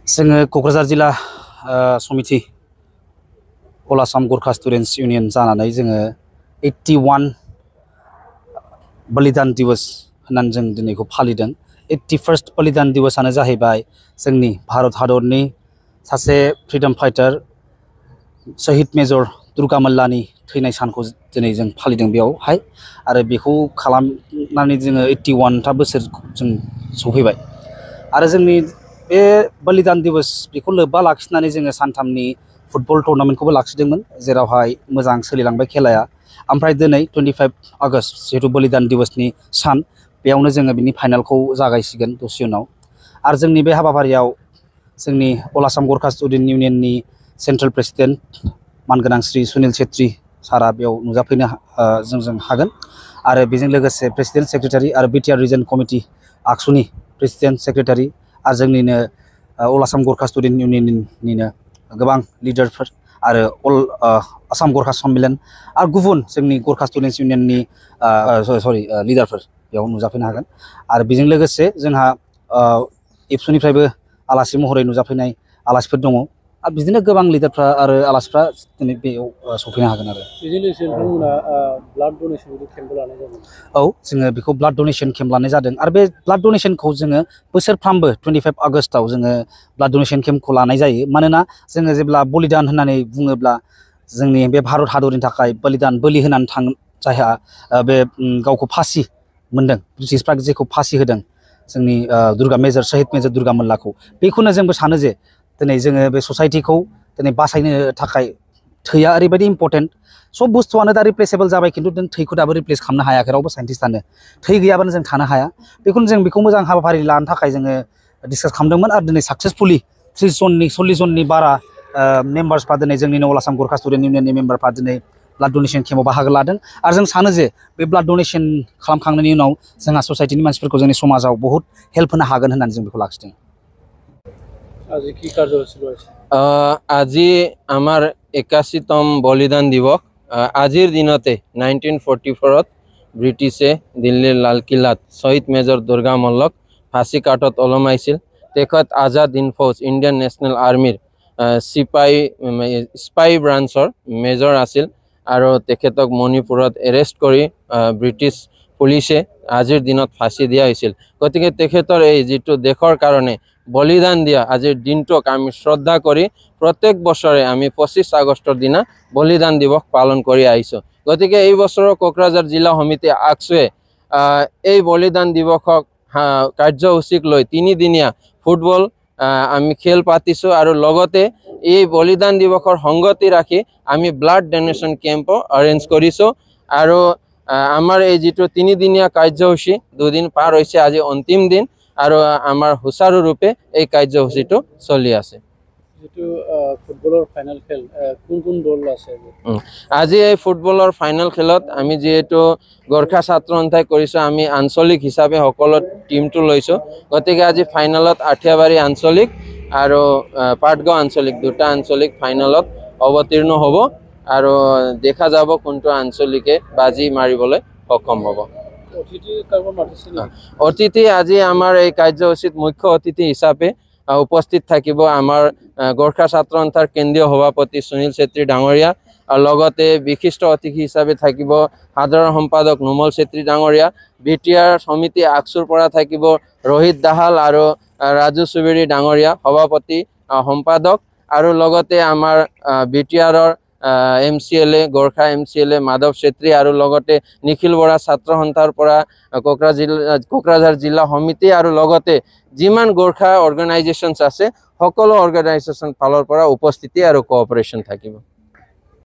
जोङो क'क्राझार जिल्ला समिति अल आसाम गोरखा स्टुडेन्ट्स इउनियन जानानै जोङो 81 बलिदान दिवस होननानै जों दिनैखौ फालिदों। 81st बलिदान दिवसानो जाहैबाय जोंनि भारत हादरनि सासे फ्रीडम फाइटार शहीद मेजर दुर्गा मल्लानि थैनाय सानखौ दिनै जों फालिदों बेयावहाय आरो बेखौ खालामनानै जोङो 81था बोसोर जों सफैबाय आरो जोंनि बे बलिदान दिवस बेखौ लोब्बा लाखिनानै जोङो सानथामनि फुटबल टुर्नामेन्टखौबो लाखिदोंमोन जेरावहाय मोजां सोलिलांबाय खेलाया। ओमफ्राय दिनै 25 आगस्ट जिहेतु बलिदान दिवसनि सान बेयावनो जोङो बिनि फाइनालखौ जागायसिगोन दसे उनाव। आरो जोंनि बे हाबाफारियाव जोंनि अल आसाम गोरखा स्टुडेन्ट इउनियननि सेन्ट्रेल प्रेसिडेन्ट मानगोनां श्री सुनील छेत्री सारा बेयाव नुजाफैनो जों हागोन आरो बेजों लोगोसे प्रेसिडेन्ट सेक्रेटारि आरो बिटिआर रिजन कमिटि आक्सुनि प्रेसिडेन्ट सेक्रेटारि आरो जोंनिनो अल आसाम गोरखा स्टुडेन्ट इउनियननिनो गोबां लिडारफोर आरो अल आसाम गोरखा सम्मेलन आरो गुबुन जोंनि गोरखा स्टुडेन्ट्स इउनियननि लिडारफोर बेयाव नुजाफैनो हागोन आरो बेजों लोगोसे जोंहा एबसुनिफ्रायबो आलासि महरै नुजाफैनाय आलासिफोर दङ आरो बिदिनो गोबां लिडारफ्रा आरो आलासिफ्रा दिनै बेयाव सफैनो हागोन आरो बेजों लोगोसे नोंथांमोना ब्लाड डनेसन केम्पबो लानाय जादों। औ जोङो बेखौ ब्लाड डनेसन केम्प लानाय जादों आरो बे ब्लाड डनेसनखौ जोङो बोसोरफ्रामबो 25 आगस्टआव जोङो ब्लाड डनेसन केम्पखौ लानाय जायो। मानोना जोङो जेब्ला बलिदान होननानै बुङोब्ला जोंनि बे भारत हादरनि थाखाय बलिदान बोलि होनानै जायहा बे गावखौ फासि मोनदों ब्रिटिशफ्रा जेखौ फासि होदों जोंनि मेजर शहीद मेजर दुर्गा मल्लाखौ बेखौनो जोंबो सानो जे दिनै जोङो बे ससाइटिखौ दिनै बासायनो थाखाय थैया ओरैबायदि इम्पर्टेन्ट सब बुस्थुआनो दा रिप्लेसेबल जाबाय खिन्थु जों थैखौ दाबो रिप्लेस खालामनो हायाखै रावबो साइन्टिस्टआनो थै गैयाबानो जों थानो हाया बेखौनो जों बेखौ मोजां हाबाफारि लानो थाखाय जोङो डिसकास खालामदोंमोन आरो दिनै साक्सेसफुलि 40 जननि बारा मेम्बार्सफ्रा दिनै जोंनि अल आसाम गोरखा स्टुडेन्ट इउनियननि मेम्बारफ्रा दिनै ब्लाड डनेसन केम्पआव बाहागो लादों आरो जों सानो जे बे ब्लाड डनेसन खालामखांनायनि उनाव जोंहा ससाइटिनि मानसिफोरखौ जोंनि समाजाव बहुत हेल्प होनो हागोन होननानै जों बेखौ लाखिदों। আজি আমার 81তম বলিদান দিবস। আজির দিনতে 1944 ব্রিটিশে দিল্লীর লালকিল্লাত শহীদ মেজর দুর্গা মল্লক ফাঁসি কাঠত ওলমাইছিল। তেখেত আজাদ হিন্দ ফৌজ ইণ্ডিয়ান নেশ্যনেল আৰ্মিৰ স্পাই ব্ৰাঞ্চৰ মেজৰ আছিল আৰু তেখেতক মণিপুৰত এৰেষ্ট কৰি ব্ৰিটিছ পুলিচে আজিৰ দিনত ফাঁসি দিয়া হৈছিল। গতিকে তেখেতৰ এই যিটো দেশৰ কাৰণে বলিদান দিয়া আজিৰ দিনটোক আমি শ্ৰদ্ধা কৰি প্ৰত্যেক বছৰে আমি 25 আগষ্টৰ দিনা বলিদান দিৱস পালন কৰি আহিছোঁ। গতিকে এই বছৰৰ কোকৰাঝাৰ জিলা সমিতি আকছুৱে এই বলিদান দিৱসক কাৰ্যসূচীক লৈ 3 দিনীয়া ফুটবল আমি খেল পাতিছোঁ আৰু লগতে এই বলিদান দিৱসৰ সংগতি ৰাখি আমি ব্লাড ডোনেশ্যন কেম্পো অৰেঞ্জ কৰিছোঁ আৰু আমাৰ এই যিটো 3 দিনীয়া কাৰ্যসূচী 2 দিন পাৰ হৈছে আজি অন্তিম দিন আৰু আমাৰ সুচাৰুৰূপে এই কাৰ্যসূচীটো চলি আছে। ফুটবলৰ ফাইনেল খেল কোন দল আছে আজি এই ফুটবলৰ ফাইনেল খেলত আমি যেহেতু গোৰ্খা ছাত্ৰ সন্থাই কৰিছোঁ আমি আঞ্চলিক হিচাপে সকলো টিমটো লৈছোঁ। গতিকে আজি ফাইনেলত আঠিয়াবাৰী আঞ্চলিক আৰু পাটগাঁও আঞ্চলিক দুটা আঞ্চলিক ফাইনেলত অৱতীৰ্ণ হ'ব আৰু দেখা যাব কোনটো আঞ্চলিকে বাজি মাৰিবলৈ সক্ষম হ'ব। অতিথি আজি আমাৰ এই কাৰ্যসূচীত মুখ্য অতিথি হিচাপে উপস্থিত থাকিব আমাৰ গোৰ্খা ছাত্ৰ সন্থাৰ কেন্দ্ৰীয় সভাপতি সুনীল ছেত্ৰী ডাঙৰীয়া আৰু লগতে বিশিষ্ট অতিথি হিচাপে থাকিব সাধাৰণ সম্পাদক নুমল ছেত্ৰী ডাঙৰীয়া, বিটিআৰ সমিতি আকছুৰ পৰা থাকিব ৰোহিত দাহাল আৰু ৰাজু চুবেৰী ডাঙৰীয়া সভাপতি সম্পাদক আৰু লগতে আমাৰ বিটিআৰৰ MCLA গোৰ্খা MCLA মাধৱ ছেত্ৰী আৰু লগতে নিখিল বৰা ছাত্ৰ সন্থাৰ পৰা কোকৰাঝাৰ জিলা সমিতি আৰু লগতে যিমান গোৰ্খা অৰ্গেনাইজেশ্যনছ আছে সকলো অৰ্গেনাইজেশ্যন ফালৰ পৰা উপস্থিতি আৰু কোঅপাৰেশ্যন থাকিব।